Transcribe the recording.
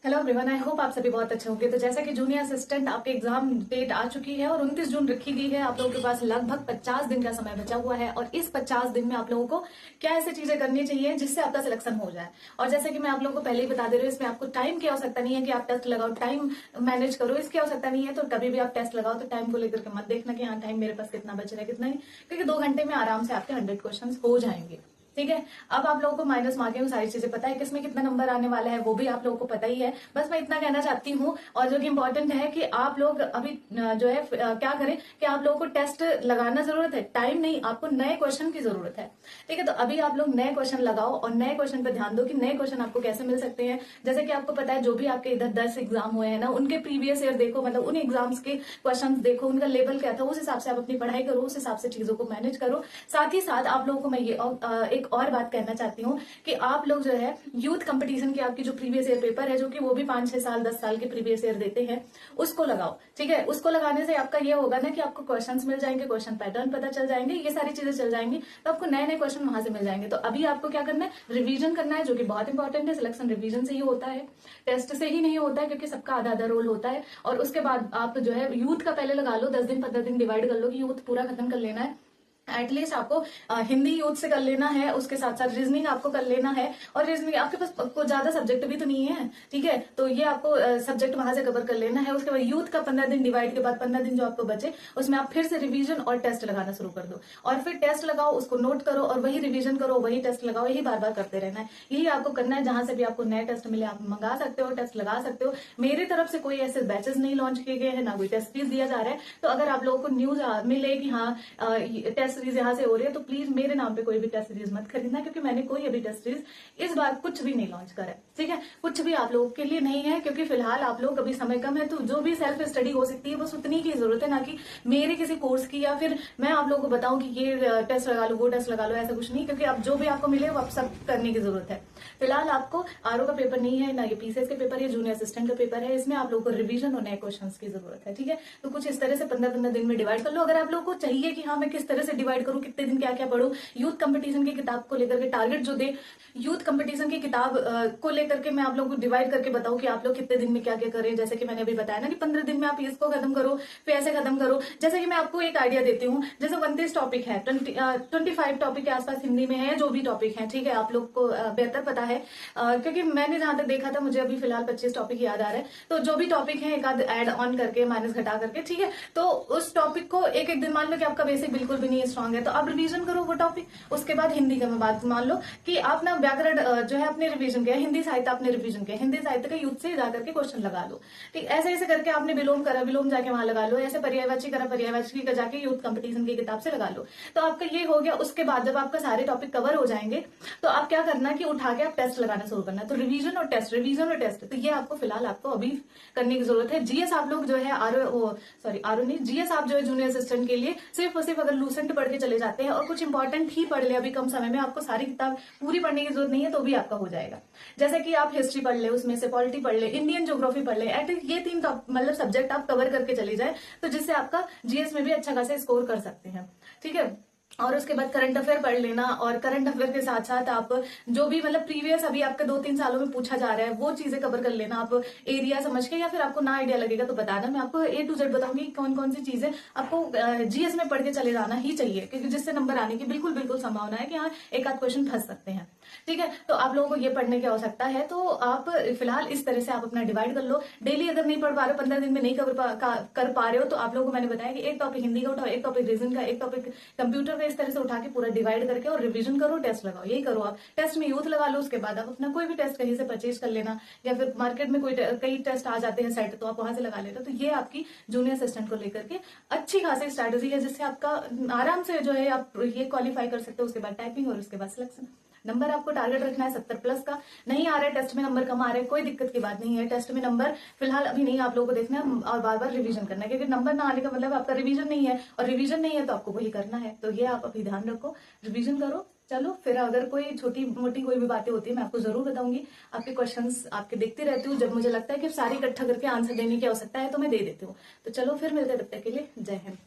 Hello everyone, I hope आप सभी बहुत अच्छे होंगे। तो जैसा कि जूनियर असिस्टेंट आपके एग्जाम डेट आ चुकी है और 29 जून रखी गई है। आप लोगों के पास लगभग 50 दिन का समय बचा हुआ है और इस 50 दिन में आप लोगों को क्या ऐसी चीजें करनी चाहिए जिससे आपका सिलेक्शन हो जाए। और जैसा कि मैं आप लोगों को पहले ही बता दे रही हूँ, इसमें आपको टाइम की आवश्यकता नहीं है कि आप टेस्ट लगाओ, टाइम मैनेज करो, इसकी आवश्यकता नहीं है। तो कभी भी आप टेस्ट लगाओ तो टाइम को लेकर के मत देखना कि हाँ टाइम मेरे पास कितना बच रहा है कितना नहीं, क्योंकि 2 घंटे में आराम से आपके 100 क्वेश्चन हो जाएंगे। ठीक है। अब आप लोगों को माइनस मार्किंग में सारी चीजें पता है, किसमें कितना नंबर आने वाला है वो भी आप लोगों को पता ही है। बस मैं इतना कहना चाहती हूँ और जो कि इम्पोर्टेंट है कि आप लोग अभी जो है क्या करें कि आप लोगों को टेस्ट लगाना जरूरत है, टाइम नहीं, आपको नए क्वेश्चन की जरूरत है। ठीक है। तो अभी आप लोग नए क्वेश्चन लगाओ और नए क्वेश्चन पर ध्यान दो कि नए क्वेश्चन आपको कैसे मिल सकते हैं। जैसे कि आपको पता है जो भी आपके इधर 10 एग्जाम हुए हैं ना, उनके प्रीवियस ईयर देखो, मतलब उन एग्जाम्स के क्वेश्चन देखो, उनका लेवल क्या था, उस हिसाब से आप अपनी पढ़ाई करो, उस हिसाब से चीजों को मैनेज करो। साथ ही साथ आप लोगों को मैं ये एक और बात कहना चाहती हूँ कि आप लोग जो है यूथ कंपटीशन की आपकी जो प्रीवियस ईयर पेपर है, जो कि वो भी 5-6 साल 10 साल के प्रीवियस ईयर देते हैं, उसको लगाओ। ठीक है। उसको लगाने से आपका ये होगा ना कि आपको क्वेश्चंस मिल जाएंगे, क्वेश्चन पैटर्न पता चल जाएंगे, ये सारी चीजें चल जाएंगी, तो आपको नए नए क्वेश्चन वहां से मिल जाएंगे। तो अभी आपको क्या करना है, रिवीजन करना है, जो कि बहुत इंपॉर्टेंट है। सिलेक्शन रिवीजन से ही होता है, टेस्ट से ही नहीं होता है, क्योंकि सबका आधा आधा रोल होता है। और उसके बाद आप जो है यूथ का पहले लगा लो, 10 दिन 15 दिन डिवाइड कर लो कि यूथ पूरा खत्म कर लेना है। एटलीस्ट आपको हिंदी यूथ से कर लेना है, उसके साथ साथ रीजनिंग आपको कर लेना है। और रीजनिंग आपके पास कोई ज्यादा सब्जेक्ट भी तो नहीं है। ठीक है। तो ये आपको सब्जेक्ट वहां से कवर कर लेना है। उसके बाद यूथ का 15 दिन डिवाइड के बाद 15 दिन जो आपको बचे, उसमें आप फिर से रिवीजन और टेस्ट लगाना शुरू कर दो। और फिर टेस्ट लगाओ, उसको नोट करो और वही रिवीजन करो, वही टेस्ट लगाओ, यही बार बार करते रहना है। यही आपको करना है। जहां से भी आपको नए टेस्ट मिले आप मंगा सकते हो, टेस्ट लगा सकते हो। मेरी तरफ से कोई ऐसे बैचेस नहीं लॉन्च किए गए हैं, ना कोई टेस्ट सीरीज दिया जा रहा है। तो अगर आप लोगों को न्यूज मिले कि हाँ टेस्ट सीरीज यहाँ से हो रही है, तो प्लीज मेरे नाम पे कोई भी टेस्ट सीरीज मत खरीदना, क्योंकि मैंने कोई अभी टेस्ट सीरीज इस बार कुछ भी नहीं लॉन्च करा है। ठीक है। कुछ भी आप लोगों के लिए नहीं है, क्योंकि फिलहाल आप लोग अभी समय कम है। तो जो भी सेल्फ स्टडी हो सकती है बस उतनी की जरूरत है, ना कि मेरे किसी कोर्स की, या फिर मैं आप लोगों को बताऊं कि ये टेस्ट लगा लो वो टेस्ट लगा लो, ऐसा कुछ नहीं। क्योंकि अब जो भी आपको मिले वो आप सब करने की जरूरत है। फिलहाल आपको आरओ का पेपर नहीं है, ना ये पीसीएस के पेपर है, जूनियर असिस्टेंट का पेपर है। इसमें आप लोगों को रिवीजन और नए क्वेश्चन की जरूरत है। ठीक है। तो कुछ इस तरह से 15-15 दिन में डिवाइड कर लो। अगर आप लोगों को चाहिए कि हाँ मैं किस तरह से डिवाइड करूं, कितने दिन क्या क्या पढ़ूं, यूथ कंपटीशन की किताब को लेकर के टारगेट जो दे, यूथ कंपटीशन की किताब को लेकर के मैं आप लोगों को डिवाइड करके बताऊं कि आप लोग कितने दिन में क्या क्या करें। जैसे कि मैंने अभी बताया ना कि 15 दिन में आप इसको खत्म करो, फिर ऐसे खत्म करो। जैसे कि मैं आपको एक आइडिया देती हूँ, जैसे 29 टॉपिक है, 25 टॉपिक के आसपास हिंदी में है, जो भी टॉपिक है। ठीक है। आप लोग को बेहतर पता है, क्योंकि मैंने जहां तक देखा था, मुझे अभी फिलहाल 25 टॉपिक याद आ रहे हैं। तो जो भी टॉपिक है एक आध एड ऑन करके, माइनस घटा करके, ठीक है। तो उस टॉपिक को एक एक दिन, मान लो कि आपका बेसिक बिल्कुल भी नहीं स्ट्रांग है, तो आप रिवीजन करो वो टॉपिक। उसके बाद हिंदी का मैं बात, मान लो कि आप ना व्याकरण जो है अपने रिवीजन किया, हिंदी साहित्य आपने रिवीजन किया, हिंदी साहित्य का यूथ से जाकर के क्वेश्चन लगा लो। ठीक, ऐसे ऐसे करके आपने विलोम करा, विलोम जाके वहां लगा लो। ऐसे पर्यायवाची करा, पर्यायवाची का जाके यूथ कंपटीशन की किताब से लगा लो। तो आपका ये हो गया। उसके बाद जब आपका सारे टॉपिक कवर हो जाएंगे, तो आप क्या करना कि उठा के आप टेस्ट लगाना शुरू करना। तो रिवीजन और टेस्ट, रिवीजन और टेस्ट, तो ये आपको फिलहाल आपको अभी करने की जरूरत है। जीएस आप लोग जो है आरओ नहीं, जीएस आप जो है जूनियर असिस्टेंट के लिए सिर्फ और सिर्फ अगर लूसेंट पढ़ के चले जाते हैं और कुछ इंपॉर्टेंट ही पढ़ ले अभी कम समय में, आपको सारी किताब पूरी पढ़ने की जरूरत नहीं है, तो भी आपका हो जाएगा। जैसे कि आप हिस्ट्री पढ़ ले, उसमें से पॉलिटी पढ़ ले, इंडियन ज्योग्राफी पढ़ ले, एटलीस्ट ये 3 मतलब सब्जेक्ट आप कवर करके चले जाए, तो जिससे आपका जीएस में भी अच्छा खासा स्कोर कर सकते हैं। ठीक है। और उसके बाद करंट अफेयर पढ़ लेना, और करंट अफेयर के साथ साथ आप जो भी मतलब प्रीवियस अभी आपके 2-3 सालों में पूछा जा रहा है वो चीजें कवर कर लेना। आप एरिया समझ के, या फिर आपको ना आइडिया लगेगा तो बताना, मैं आपको A to Z बताऊंगी कौन कौन सी चीजें आपको जीएस में पढ़ के चले जाना ही चाहिए, क्योंकि जिससे नंबर आने की बिल्कुल बिल्कुल संभावना है कि हाँ एक आध क्वेश्चन फंस सकते हैं। ठीक है। तो आप लोगों को ये पढ़ने की आवश्यकता है। तो आप फिलहाल इस तरह से आप अपना डिवाइड कर लो। डेली अगर नहीं पढ़ पा रहे हो, 15 दिन में नहीं कर पा रहे हो, तो आप लोगों को मैंने बताया कि एक टॉपिक हिंदी का उठाओ, एक टॉपिक रीजन का, एक टॉपिक कंप्यूटर का, इस तरह से उठा के पूरा डिवाइड करके और रिवीजन करो, टेस्ट लगाओ। यही करो आप। टेस्ट में यूथ लगा लो, उसके बाद आप अपना कोई भी टेस्ट कहीं से परचेज कर लेना, या फिर मार्केट में कई टेस्ट आ जाते हैं सेट, तो आप वहां से लगा लेना। तो ये आपकी जूनियर असिस्टेंट को लेकर के अच्छी खासी स्ट्रैटेजी है, जिससे आपका आराम से जो है आप ये क्वालिफाई कर सकते हो। उसके बाद टाइपिंग और उसके बाद सिलेक्शन। नंबर आपको टारगेट रखना है 70+ का। नहीं आ रहा है टेस्ट में नंबर कम आ रहे हैं, कोई दिक्कत की बात नहीं है। टेस्ट में नंबर फिलहाल अभी नहीं आप लोगों को देखना है, और बार बार रिवीजन करना है, क्योंकि नंबर ना आने का मतलब आपका रिवीजन नहीं है, और रिवीजन नहीं है तो आपको वही करना है। तो ये आप अभी ध्यान रखो, रिवीजन करो। चलो फिर अगर कोई छोटी मोटी कोई भी बातें होती है मैं आपको जरूर बताऊंगी। आपके क्वेश्चंस आपके देखती रहती हूँ, जब मुझे लगता है कि सारी इकट्ठा करके आंसर देने की आवश्यकता है तो मैं दे देती हूँ। तो चलो फिर मिलते हैं, तब तक के लिए जय हिंद।